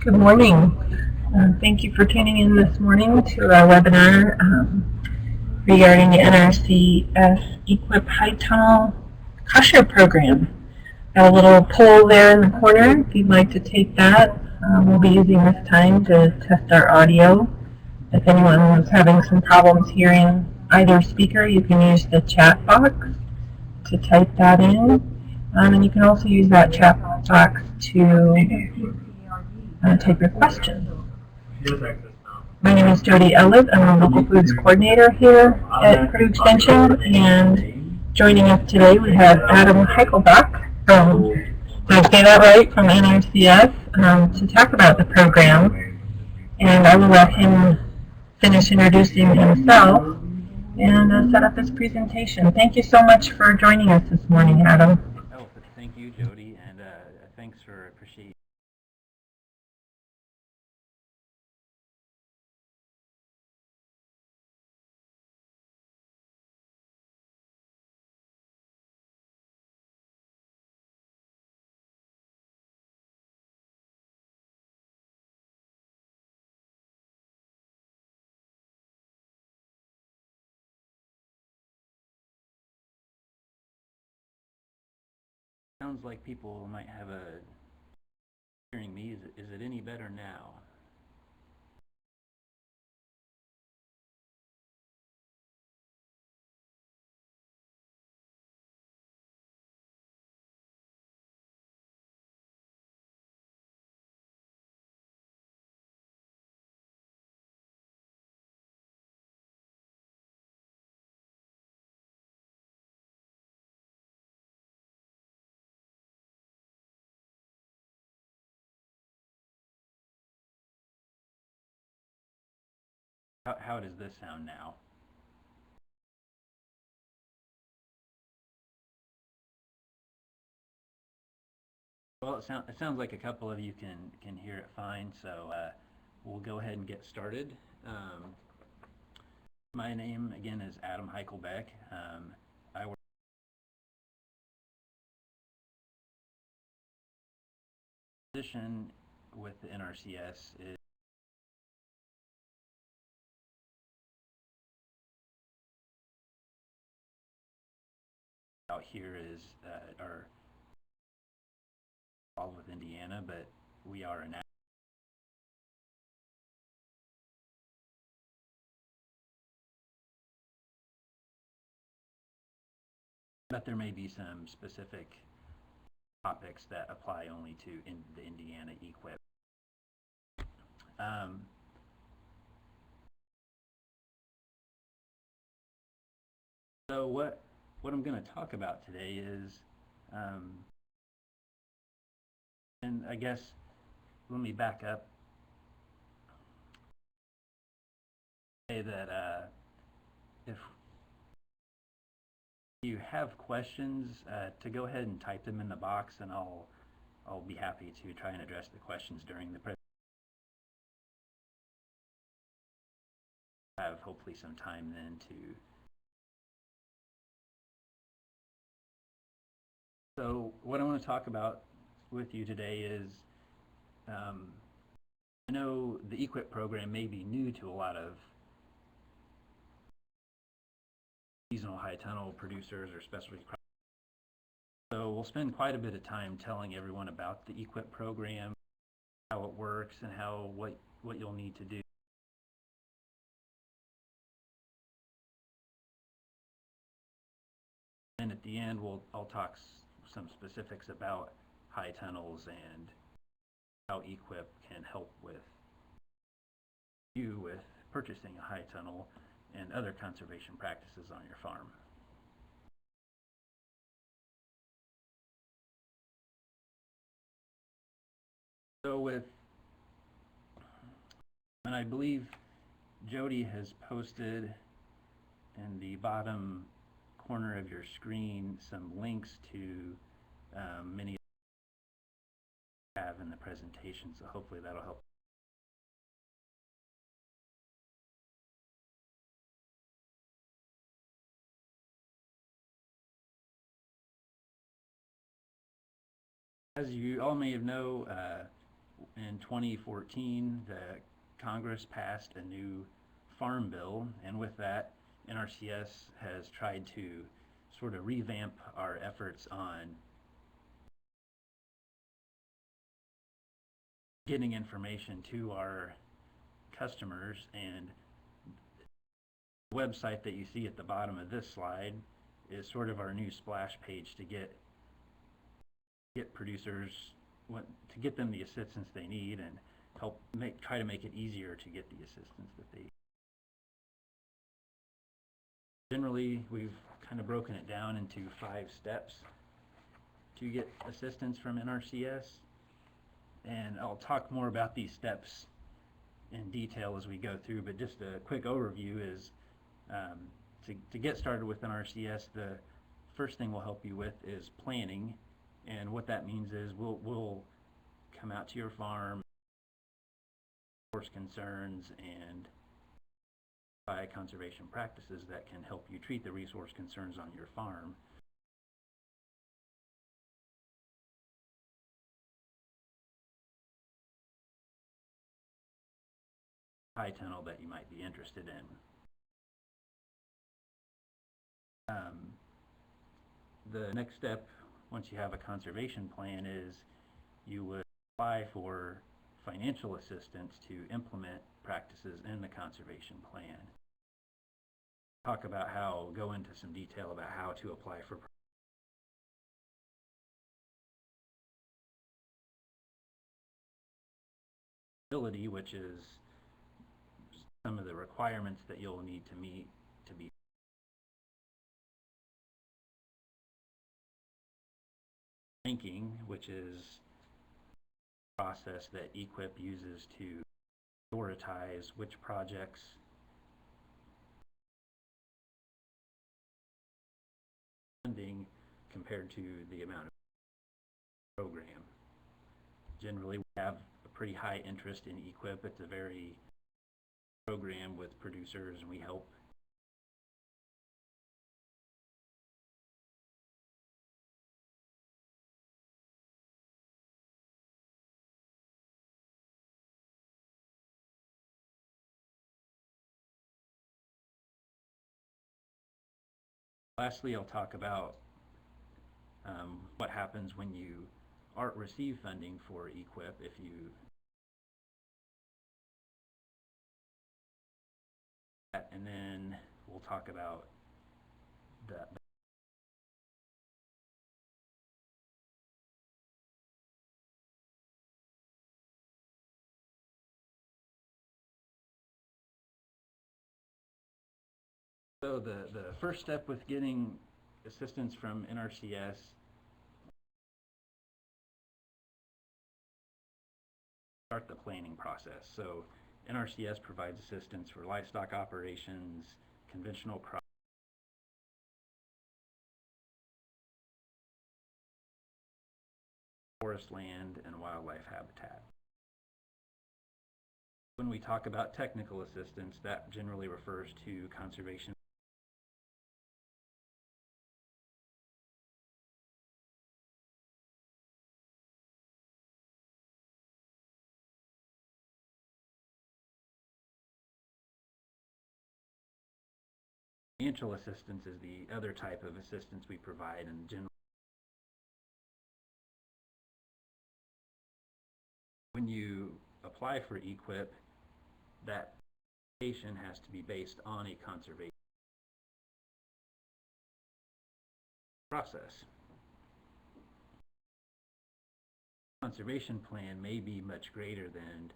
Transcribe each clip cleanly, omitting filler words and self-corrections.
Good morning. Thank you for tuning in this morning to our webinar regarding the NRCS EQIP High Tunnel Cost Share Program. Got a little poll there in the corner if you'd like to take that. We'll be using this time to test our audio. If anyone was having some problems hearing either speaker, you can use the chat box to type that in. And you can also use that chat box to type your questions. My name is Jody Elliott. I'm a local foods coordinator here at Purdue Extension, and joining us today we have Adam Heichelbach from, did I say that right, from NRCS to talk about the program. And I will let him finish introducing himself and set up his presentation. Thank you so much for joining us this morning, Adam. Oh, thank you, Jody, and thanks for appreciating. Sounds like people might have a hearing me. Is it any better now? How does this sound now? Well, it sounds like a couple of you can hear it fine, so we'll go ahead and get started. My name, again, is Adam Heichelbach. I work position with the NRCS is out here is our involved with Indiana, but we are an but there may be some specific topics that apply only to the Indiana EQIP. So what I'm going to talk about today is, and I guess let me back up. Say that if you have questions, to go ahead and type them in the box, and I'll be happy to try and address the questions during the presentation. Have hopefully some time then to. So what I want to talk about with you today is, I know the EQIP program may be new to a lot of seasonal high tunnel producers or specialty crops. So we'll spend quite a bit of time telling everyone about the EQIP program, how it works, and what you'll need to do. And at the end, I'll talk some specifics about high tunnels and how EQIP can help with purchasing a high tunnel and other conservation practices on your farm. So and I believe Jody has posted in the bottom corner of your screen some links to many have in the presentation, so hopefully that'll help. As you all may know, In 2014, the Congress passed a new farm bill, and with that, NRCS has tried to sort of revamp our efforts on getting information to our customers, and the website that you see at the bottom of this slide is sort of our new splash page to get producers, to get them the assistance they need and try to make it easier to get the assistance that they need. Generally, we've kind of broken it down into 5 steps to get assistance from NRCS, and I'll talk more about these steps in detail as we go through, but just a quick overview is to get started with NRCS, the first thing we'll help you with is planning, and what that means is we'll come out to your farm, resource concerns, and by conservation practices that can help you treat the resource concerns on your farm. High tunnel that you might be interested in. The next step, once you have a conservation plan, is you would apply for financial assistance to implement practices in the conservation plan. Go into some detail about how to apply for ability, which is some of the requirements that you'll need to meet to be ranking, which is a process that EQIP uses to prioritize which projects funding compared to the amount of program. Generally, we have a pretty high interest in EQIP. It's a very program with producers, and we help Lastly, I'll talk about what happens when you receive funding for EQIP. And then we'll talk about that. So the first step with getting assistance from NRCS start the planning process. So NRCS provides assistance for livestock operations, conventional crops, forest land, and wildlife habitat. When we talk about technical assistance, that generally refers to conservation financial assistance is the other type of assistance we provide, and generally when you apply for EQIP, that application has to be based on a conservation process. Conservation plan may be much greater than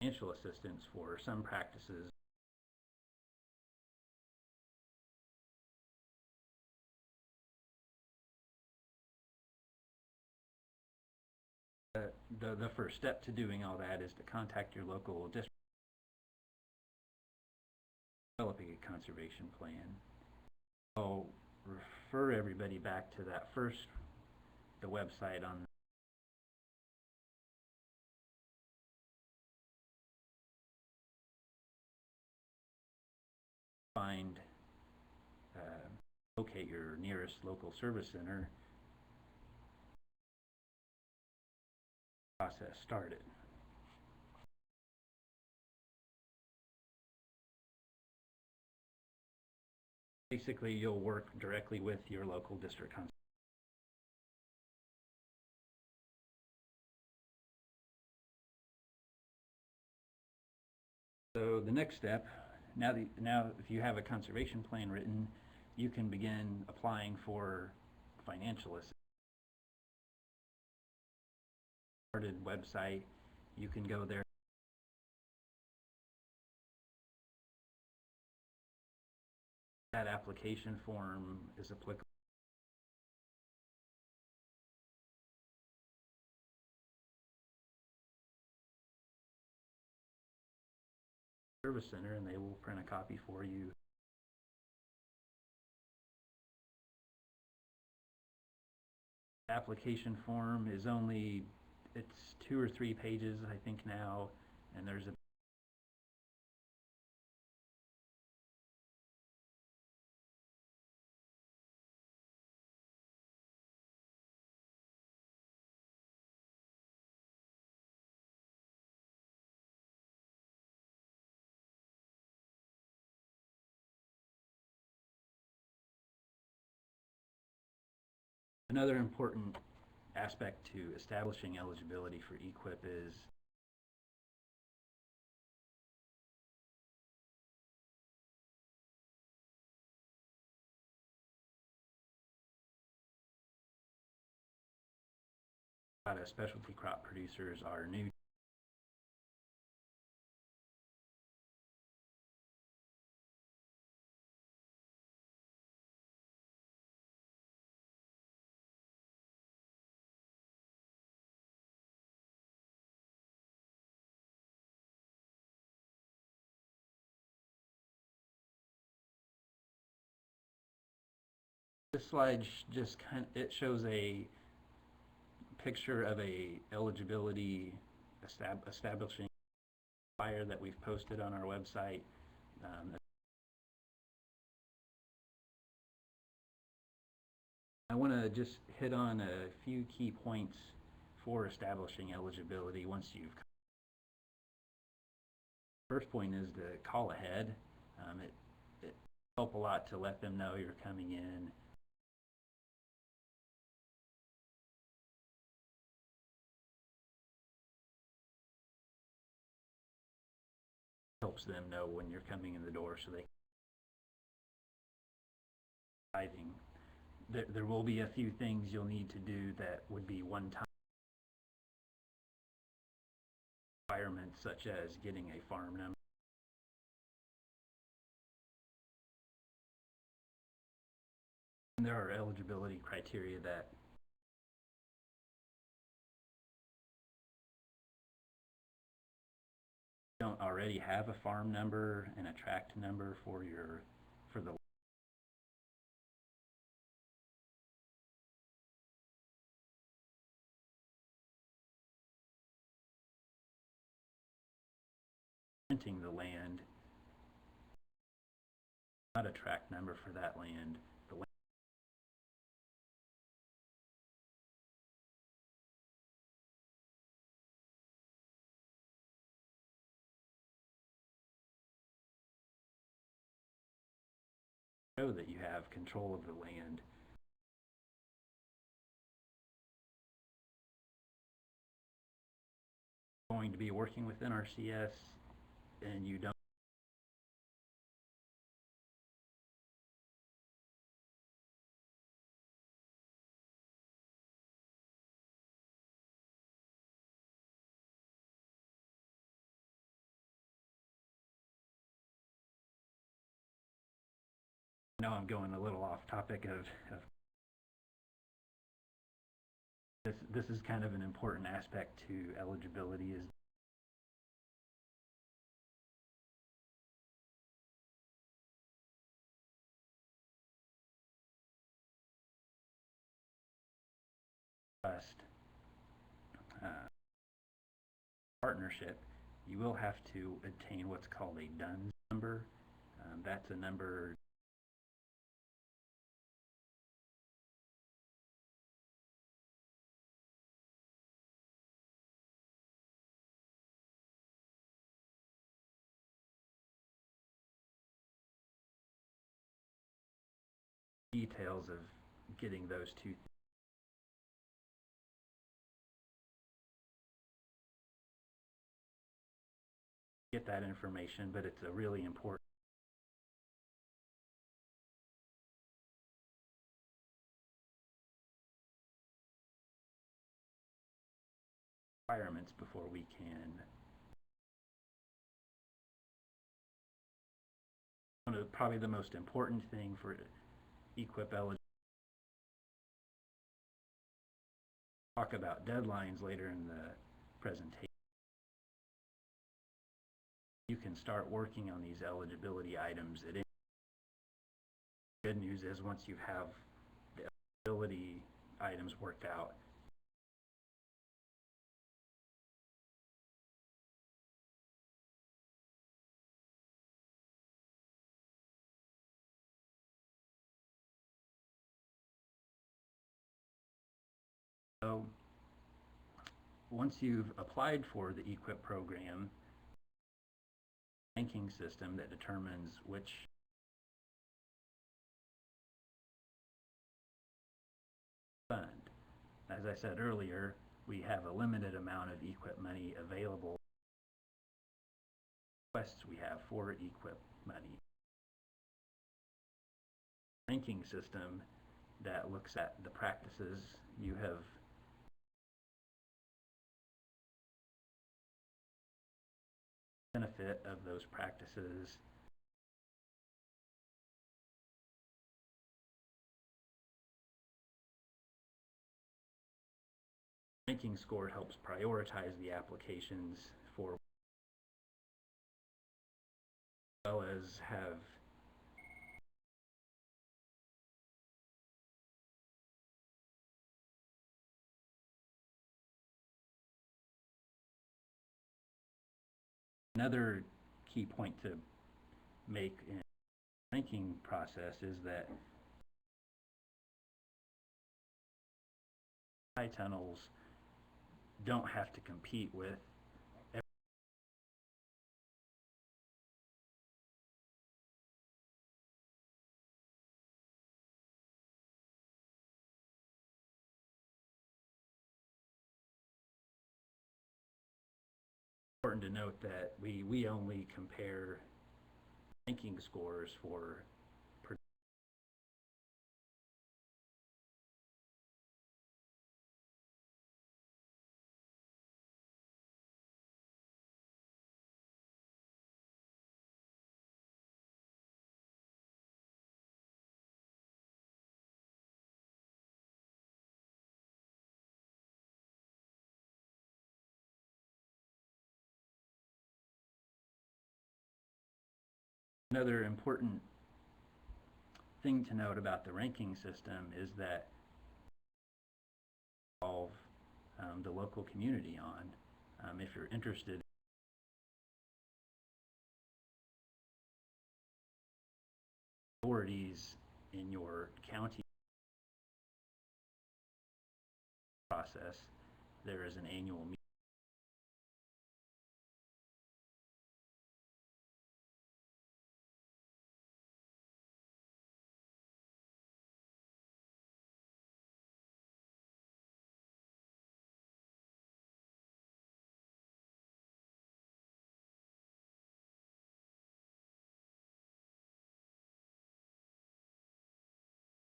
financial assistance for some practices. The first step to doing all that is to contact your local district, developing a conservation plan. I'll refer everybody back to that first the website on find locate your nearest local service center. Process started. Basically, you'll work directly with your local district consultant. So the next step, now if you have a conservation plan written, you can begin applying for financial assistance. Website, you can go there. That application form is applicable. Service center, and they will print a copy for you. Application form is it's 2 or 3 pages, I think now, and there's a another important aspect to establishing eligibility for EQIP is a lot of specialty crop producers are new. This slide just it shows a picture of a eligibility establishing flyer that we've posted on our website. I want to just hit on a few key points for establishing eligibility once you've. First point is to call ahead. It helps a lot to let them know you're coming in. Helps them know when you're coming in the door so they there will be a few things you'll need to do that would be one-time requirements, such as getting a farm number. And there are eligibility criteria that don't already have a farm number and a tract number for the renting the land, not a tract number for that land. The land show that you have control of the land. Going to be working with NRCS and you don't know, I'm going a little off topic of this is kind of an important aspect to eligibility is partnership, you will have to obtain what's called a DUNS number. That's a number details of getting those two get that information, but it's a really important requirements before we can. One of probably the most important thing for EQIP eligibility. Talk about deadlines later in the presentation. You can start working on these eligibility items at any. Good news is once you have the eligibility items worked out, so once you've applied for the EQIP program, ranking system that determines which fund. As I said earlier, we have a limited amount of EQIP money available. Requests we have for EQIP money. Ranking system that looks at the practices you have benefit of those practices. Ranking score helps prioritize the applications for, as well as have another key point to make in the ranking process is that high tunnels don't have to compete with important to note that we only compare ranking scores for another important thing to note about the ranking system is that involve the local community on. If you're interested in authorities in your county process, there is an annual meeting.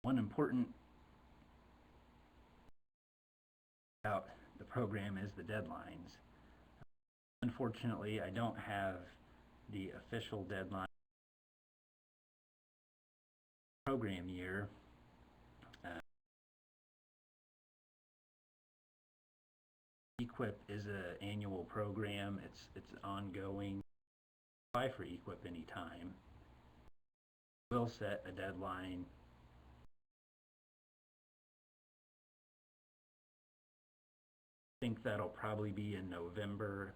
One important about the program is the deadlines. Unfortunately, I don't have the official deadline program year. EQIP is an annual program. It's ongoing. Apply for EQIP anytime. We'll set a deadline. I think that'll probably be in November.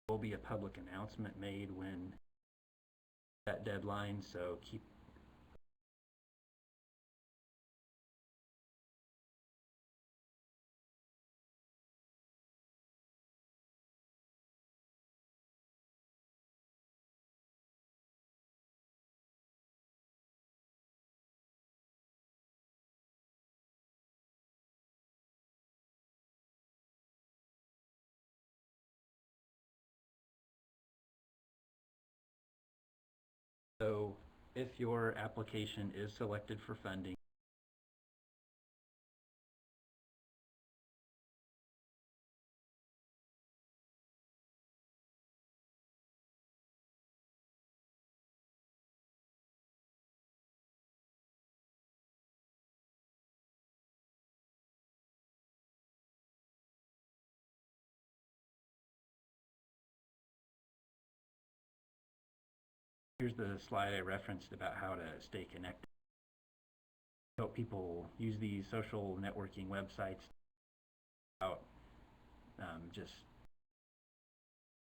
will be a public announcement made when that deadline, so keep so if your application is selected for funding, here's the slide I referenced about how to stay connected. Help people use these social networking websites about just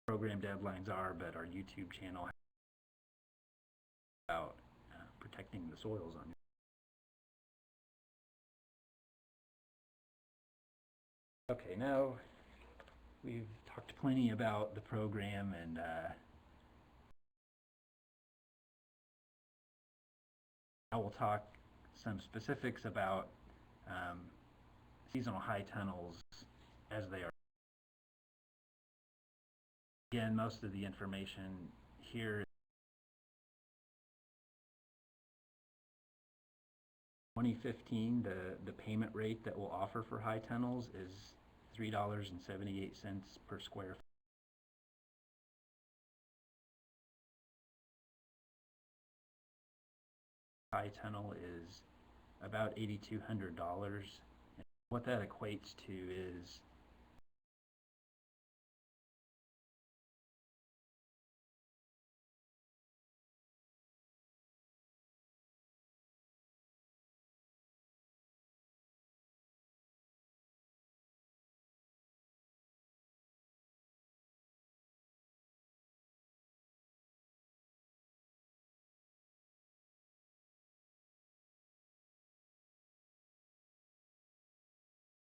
program deadlines are, but our YouTube channel about protecting the soils on. Okay, now we've talked plenty about the program, and now we'll talk some specifics about seasonal high tunnels as they are. Again, most of the information here. 2015, the payment rate that we'll offer for high tunnels is $3.78 per square foot. High tunnel is about $8,200. What that equates to is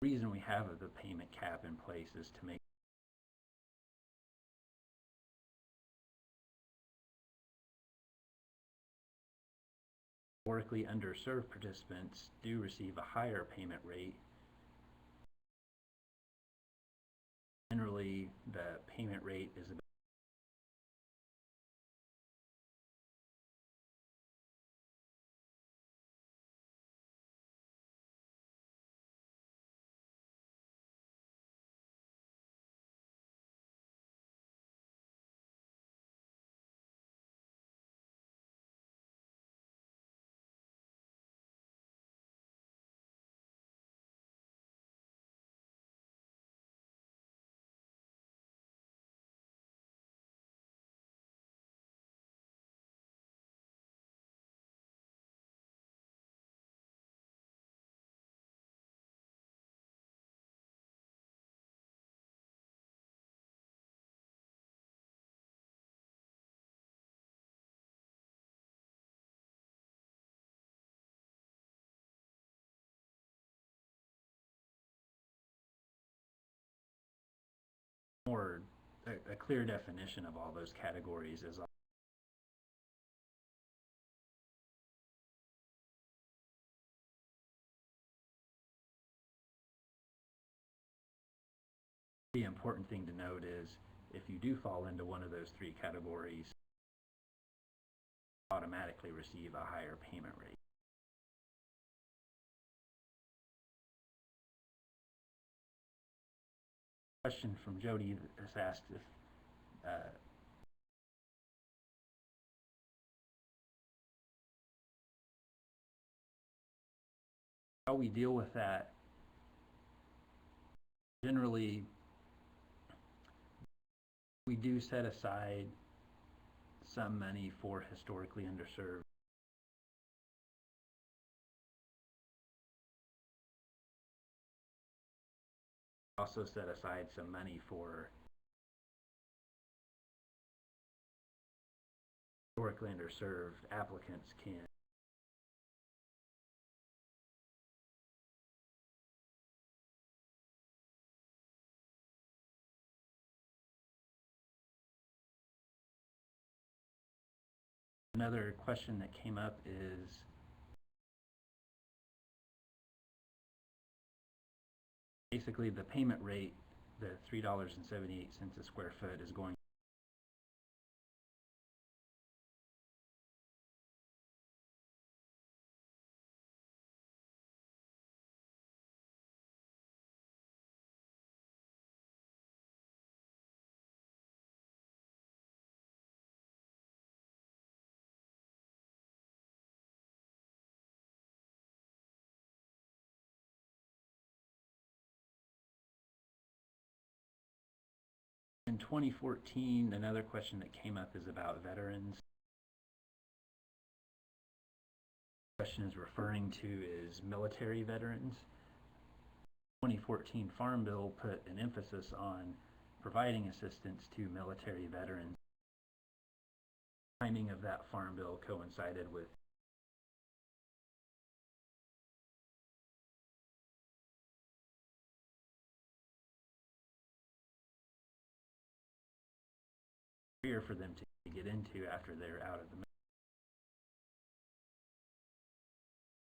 the reason we have the payment cap in place is to make historically underserved participants do receive a higher payment rate. Generally, the payment rate is about more a clear definition of all those categories is the important thing to note is if you do fall into one of those three categories, you automatically receive a higher payment rate. Question from Jody has asked if how we deal with that. Generally, we do set aside some money for historically underserved. Also set aside some money for historically underserved applicants can Another question that came up is basically the payment rate, the $3.78 a square foot is going In 2014, another question that came up is about veterans. The question is referring to is military veterans. The 2014 Farm Bill put an emphasis on providing assistance to military veterans. The timing of that Farm Bill coincided with career for them to get into after they're out of the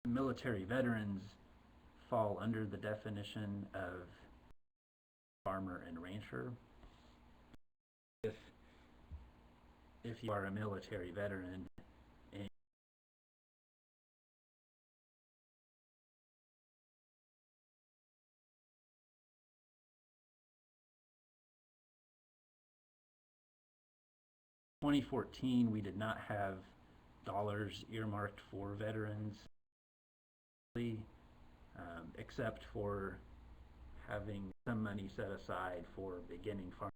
military. Veterans fall under the definition of farmer and rancher. If you are a military veteran and in 2014 we did not have dollars earmarked for veterans, except for having some money set aside for beginning farming.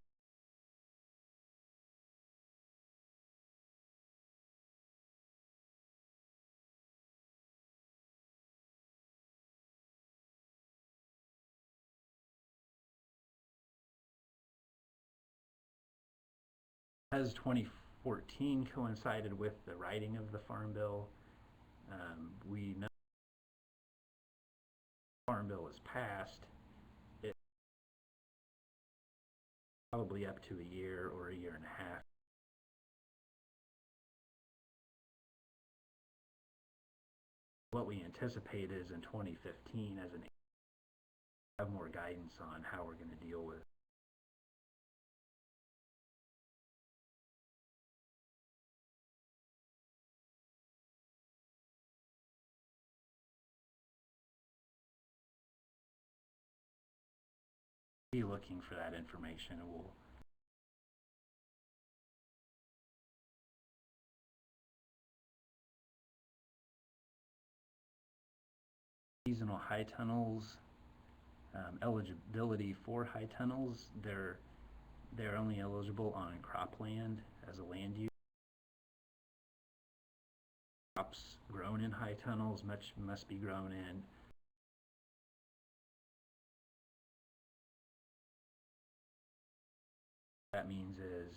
As 2014 coincided with the writing of the Farm Bill, we know the Farm Bill is passed, it's probably up to a year or a year and a half. What we anticipate is in 2015 as an have more guidance on how we're going to deal with be looking for that information, and we'll seasonal high tunnels, eligibility for high tunnels, they're only eligible on cropland as a land use. Crops grown in high tunnels must be grown in that means is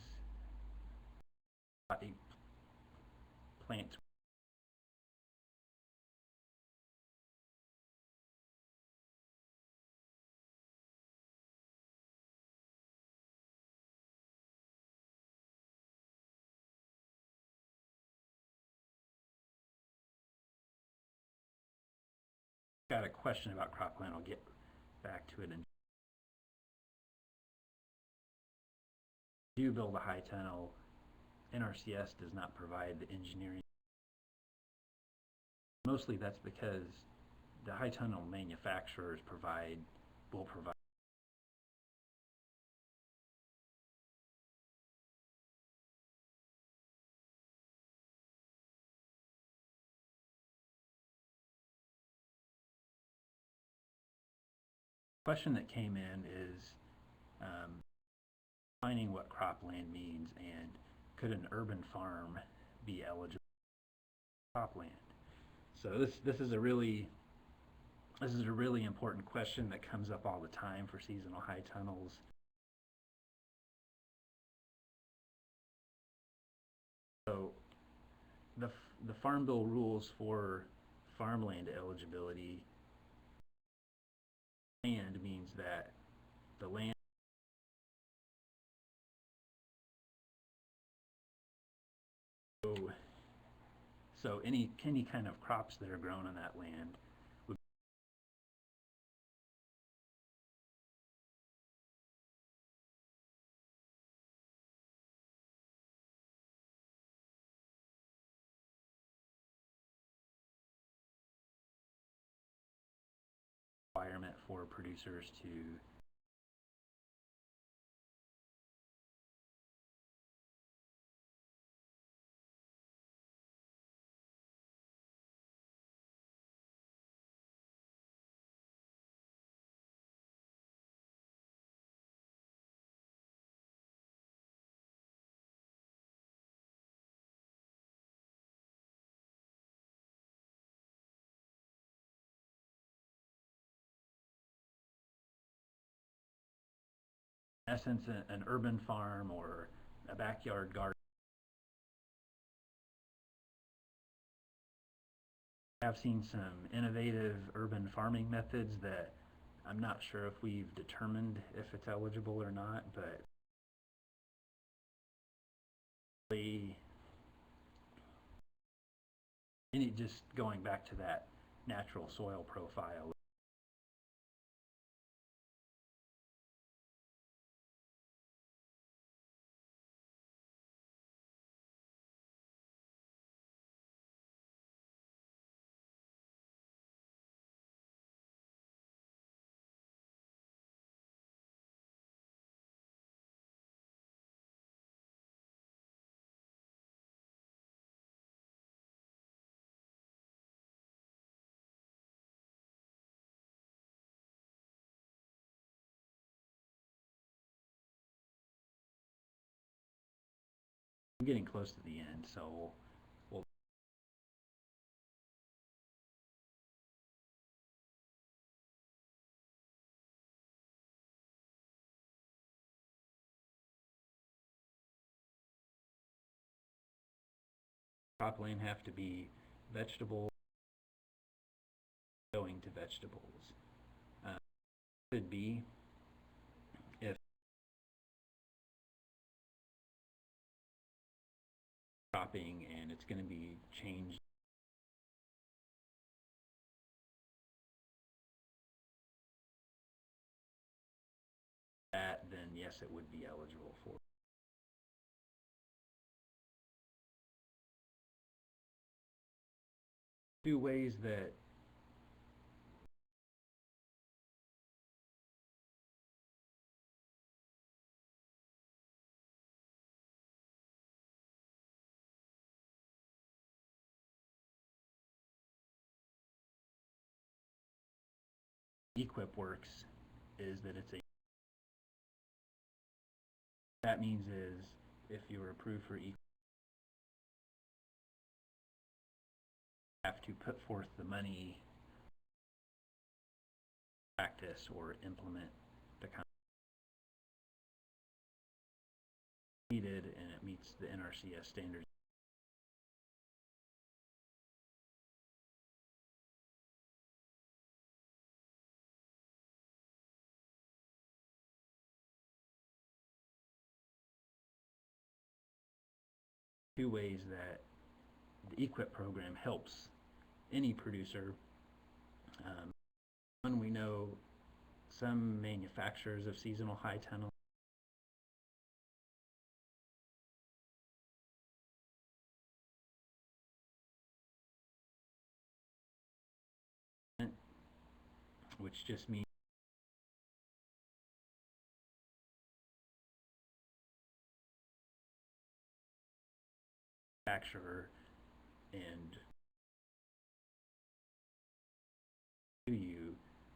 plants got a question about cropland. I'll get back to it. And do build a high tunnel, NRCS does not provide the engineering. Mostly that's because the high tunnel manufacturers will provide question that came in is defining what cropland means, and could an urban farm be eligible for cropland? So this is a really important question that comes up all the time for seasonal high tunnels. So the Farm Bill rules for farmland eligibility, land means that the land so any kind of crops that are grown on that land would be a requirement for producers to in essence an urban farm or a backyard garden. I've seen some innovative urban farming methods that I'm not sure if we've determined if it's eligible or not, but just going back to that natural soil profile. I'm getting close to the end, so we'll cropland have to be vegetable, going to vegetables. Could be if cropping and it's going to be changed that, then yes, it would be eligible for. Two ways that EQIP works is that it's a that means is if you're approved for EQIP, you have to put forth the money, practice or implement the kind needed, and it meets the NRCS standards. Two ways that the EQIP program helps any producer. One, we know some manufacturers of seasonal high tunnel which just means manufacturer and to you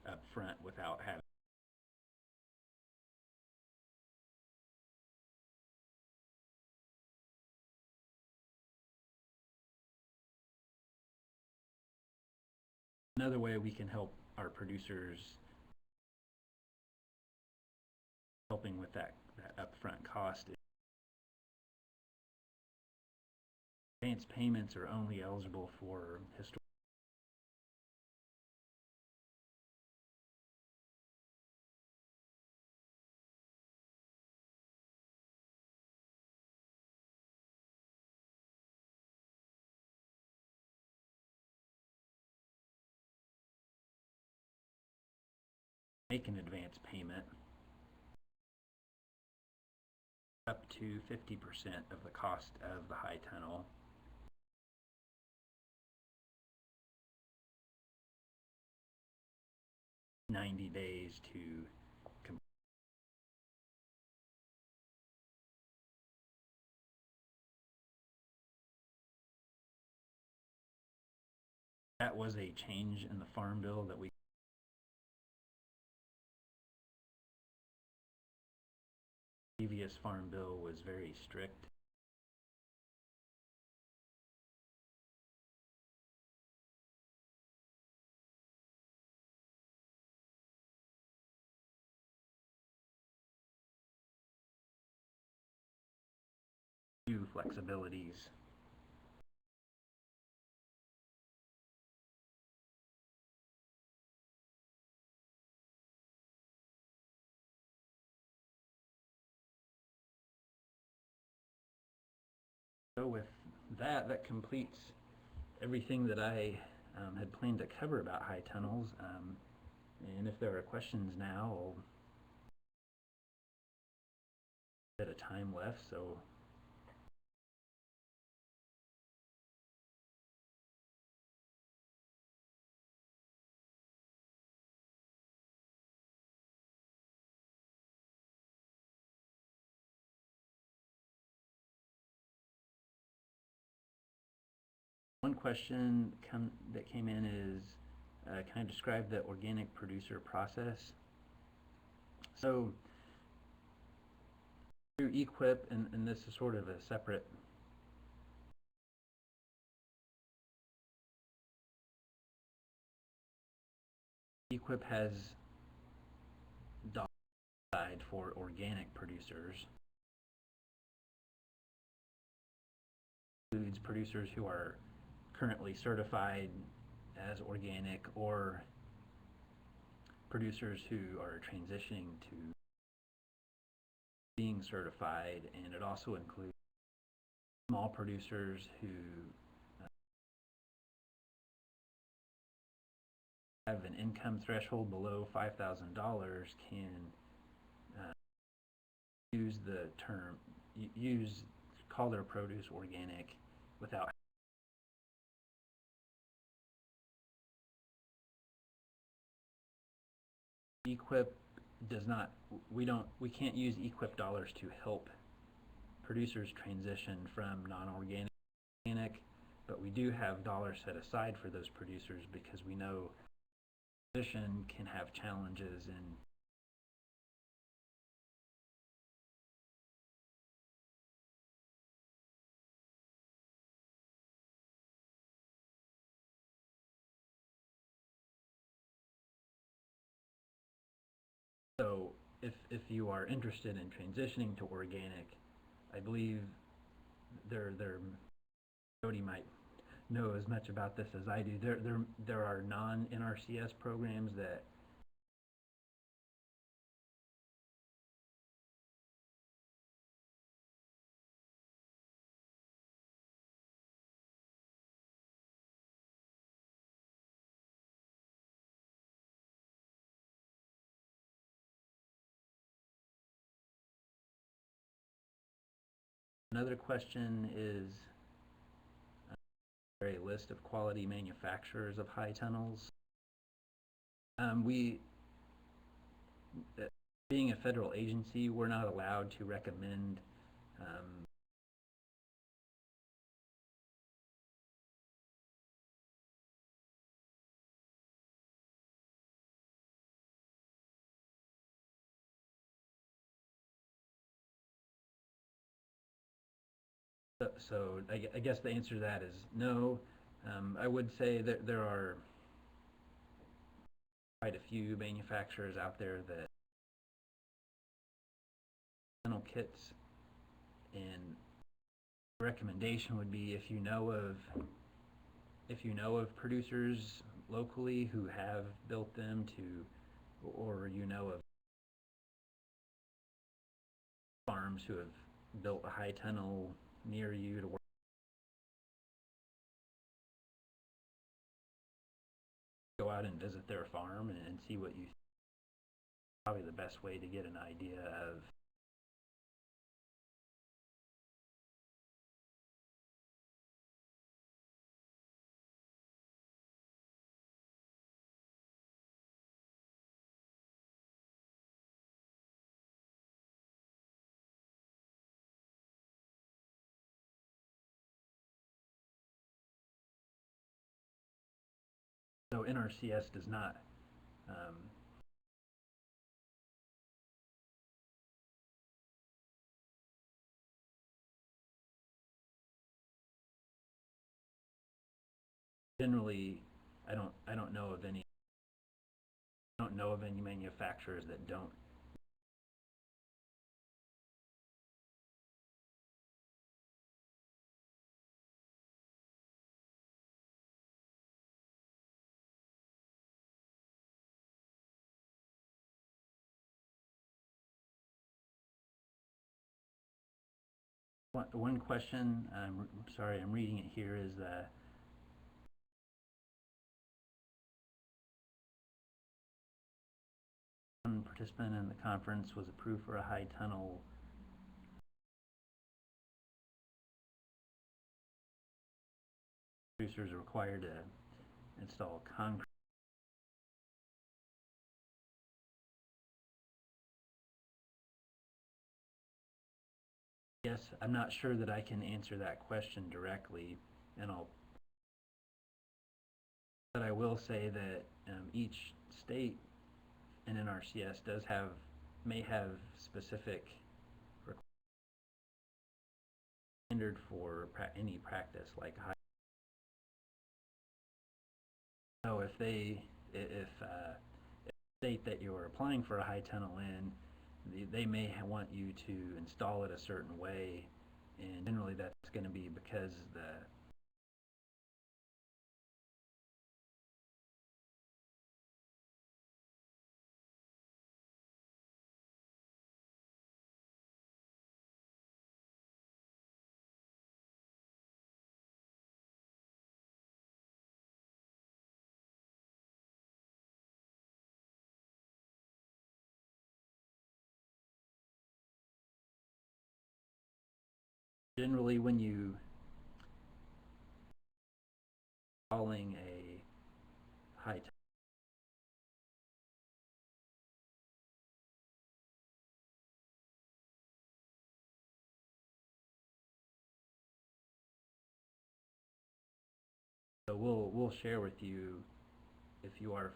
up front without having another way we can help our producers helping with that upfront cost is advance payments are only eligible for historic make an advance payment up to 50% of the cost of the high tunnel. $90 days to complete. That was a change in the Farm Bill that we previous Farm Bill was very strict. Few flexibilities. So with that, that completes everything that I had planned to cover about high tunnels. And if there are questions now, I'll bit of time left, so one question that came in is, can I describe the organic producer process? So through EQIP, and this is sort of a separate EQIP has side for organic producers. Includes producers who are currently certified as organic or producers who are transitioning to being certified, and it also includes small producers who have an income threshold below $5,000 can use the term, call their produce organic without EQIP does not, we can't use EQIP dollars to help producers transition from non-organic to organic, but we do have dollars set aside for those producers because we know transition can have challenges in so if you are interested in transitioning to organic, I believe Jody might know as much about this as I do. There are non-NRCS programs that another question is a list of quality manufacturers of high tunnels. Being a federal agency, we're not allowed to recommend so I guess the answer to that is no. I would say that there are quite a few manufacturers out there that tunnel kits, and recommendation would be if you know of producers locally who have built them or you know of farms who have built a high tunnel near you to go out and visit their farm and see what you probably the best way to get an idea of so NRCS does not generally I don't know of any manufacturers that don't one question I'm sorry I'm reading it here is one participant in the conference was approved for a high tunnel producers are required to install concrete. Yes, I'm not sure that I can answer that question directly, but I will say that each state in NRCS may have specific standard for any practice like high. So if state that you're applying for a high tunnel in, they may want you to install it a certain way, and generally that's going to be because generally when you installing a high tunnel, so we'll share with you if you are.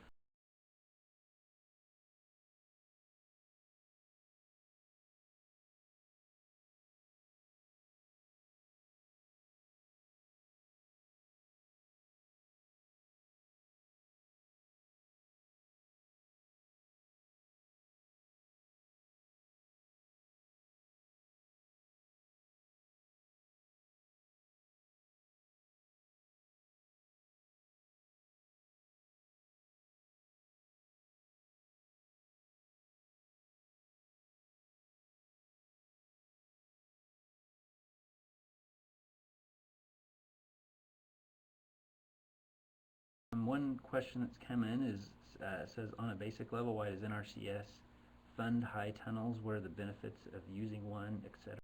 One question that's come in is says on a basic level, why does NRCS fund high tunnels? What are the benefits of using one, etc.?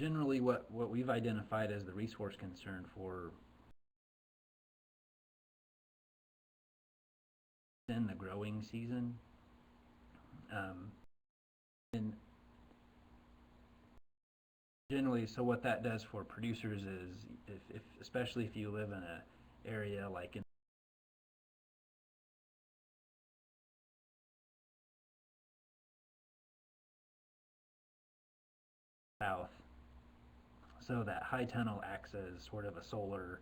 Generally, what we've identified as the resource concern for in the growing season, and generally, so what that does for producers is, if especially if you live in an area like in the south, so that high tunnel acts as sort of a solar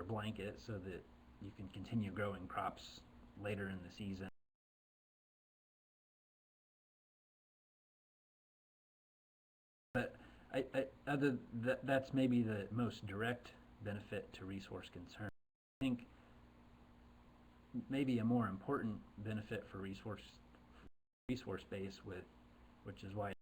blanket, so that you can continue growing crops later in the season. That's maybe the most direct benefit to resource concern. I think maybe a more important benefit for resource base which is why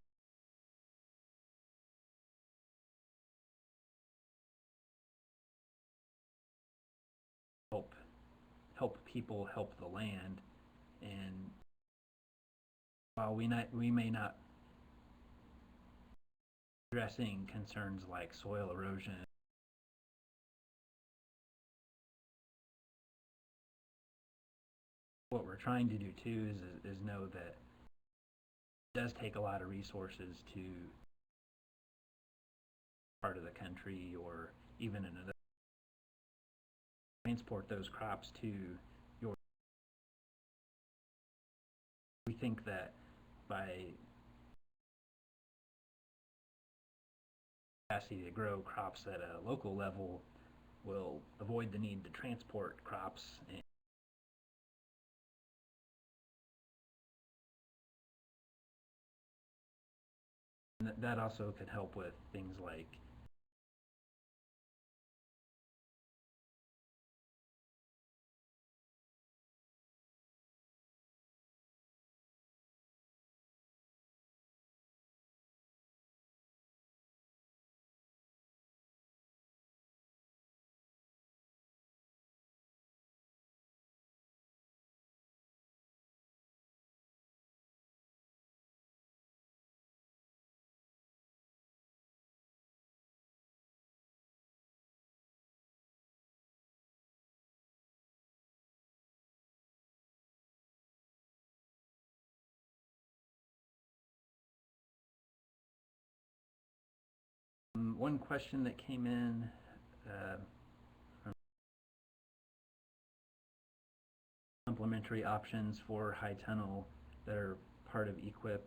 help people help the land. And while we may not addressing concerns like soil erosion, what we're trying to do too is know that it does take a lot of resources to part of the country or even in another transport those crops to your. We think that by capacity to grow crops at a local level will avoid the need to transport crops. And that also could help with things like one question that came in from complementary options for high tunnel that are part of EQIP.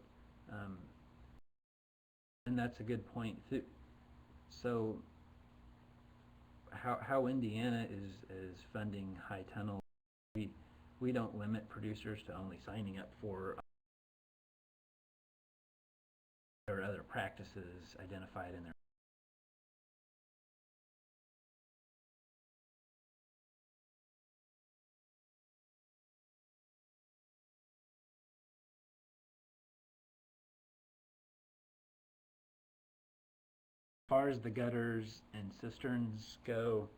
And that's a good point. So how Indiana is funding high tunnel, we don't limit producers to only signing up for or other practices identified in their. As far as the gutters and cisterns go,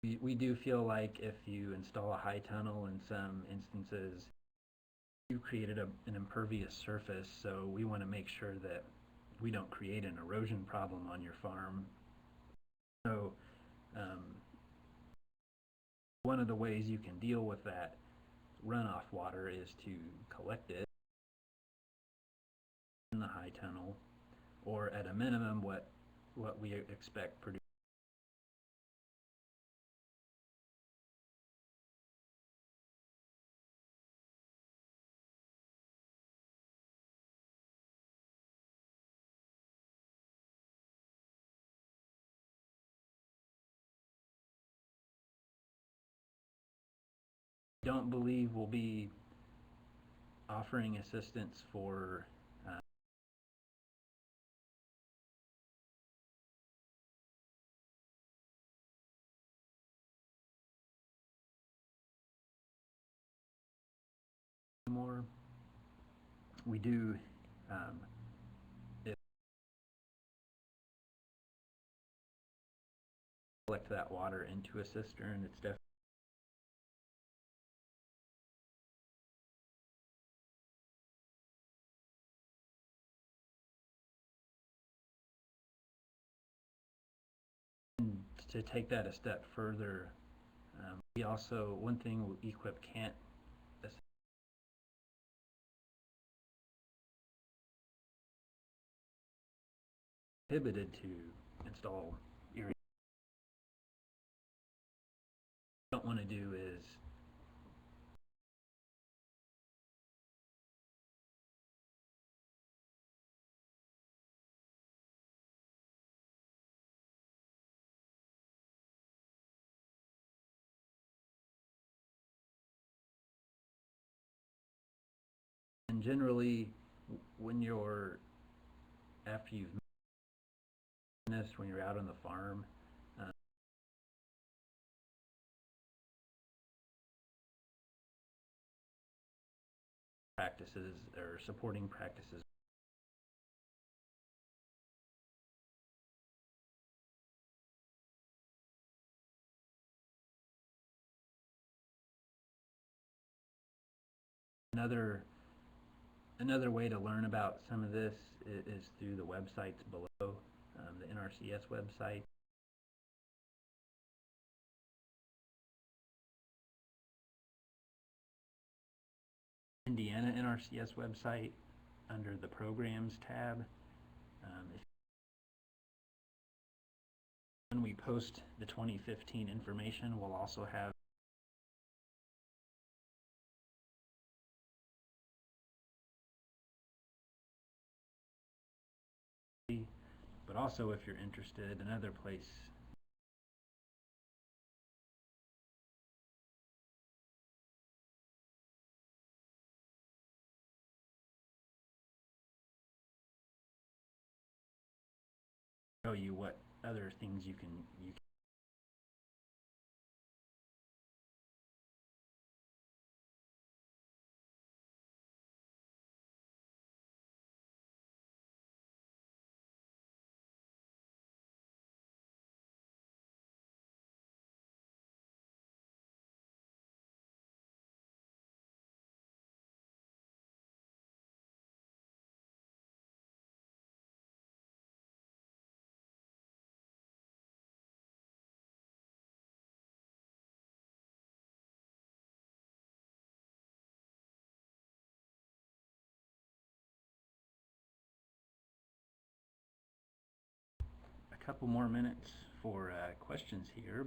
we do feel like if you install a high tunnel in some instances, you've created an impervious surface, so we want to make sure that we don't create an erosion problem on your farm. So one of the ways you can deal with that runoff water is to collect it in the high tunnel, or at a minimum what we expect producers. Don't believe we'll be offering assistance for more. We do collect that water into a cistern. It's definitely to take that a step further. We also, one thing EQIP can't prohibited to install irrigation. What we don't want to do is and generally when you're after you've done this when you're out on the farm. Practices or supporting practices. Another way to learn about some of this is through the websites below, the NRCS website. Indiana NRCS website under the Programs tab. When we post the 2015 information, we'll also have but also if you're interested, another place show you what other things you can a couple more minutes for questions here.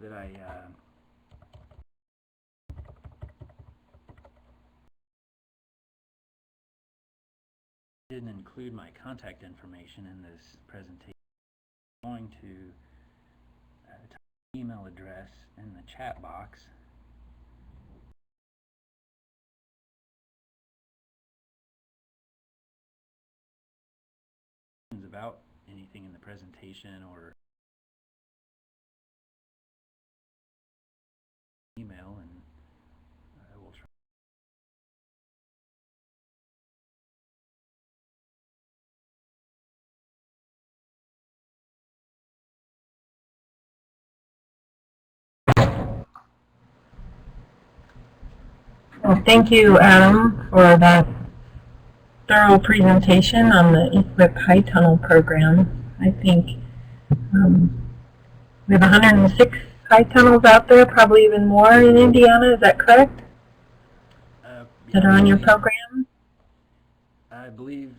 That I didn't include my contact information in this presentation. I'm going to type my email address in the chat box. About anything in the presentation or email, and I will try. Well, thank you, Adam, for that thorough presentation on the EQIP High Tunnel program. I think we have 106 high tunnels out there, probably even more in Indiana. Is that correct? That are on your program? I believe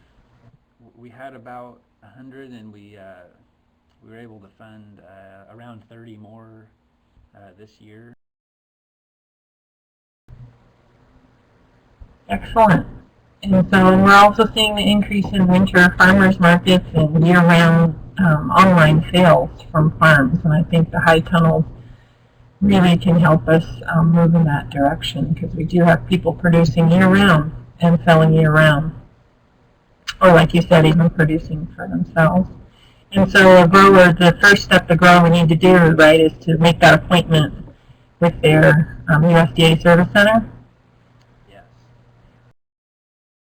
we had about 100, and we were able to fund around 30 more this year. Excellent. And so we're also seeing the increase in winter farmers markets and year-round online sales from farms. And I think the high tunnels really can help us move in that direction, because we do have people producing year-round and selling year-round. Or like you said, even producing for themselves. And so a grower, the first step the grower would need to do, right, is to make that appointment with their USDA service center. Yes.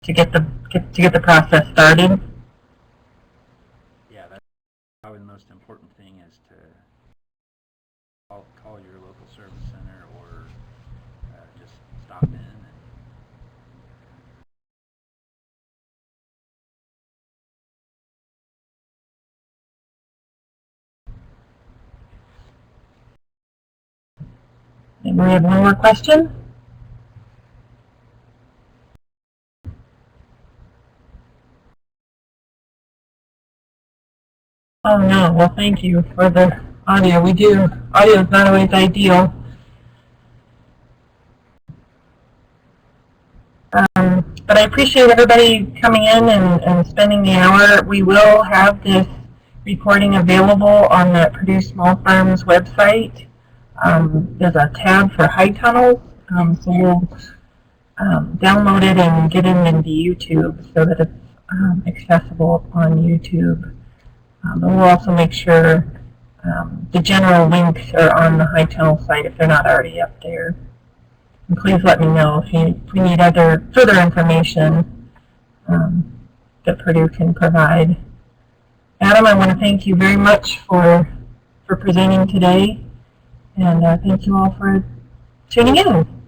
To get the process started. Yeah, that's probably the most important thing, is to call your local service center, or just stop in. And we have one more question. Oh no, well thank you for the audio. Audio is not always ideal. But I appreciate everybody coming in and spending the hour. We will have this recording available on the Purdue Small Farms website. There's a tab for high tunnels, so we'll download it and get it into YouTube so that it's accessible on YouTube. And we'll also make sure the general links are on the high tunnel site if they're not already up there. And please let me know if we need further information that Purdue can provide. Adam, I want to thank you very much for presenting today, and thank you all for tuning in.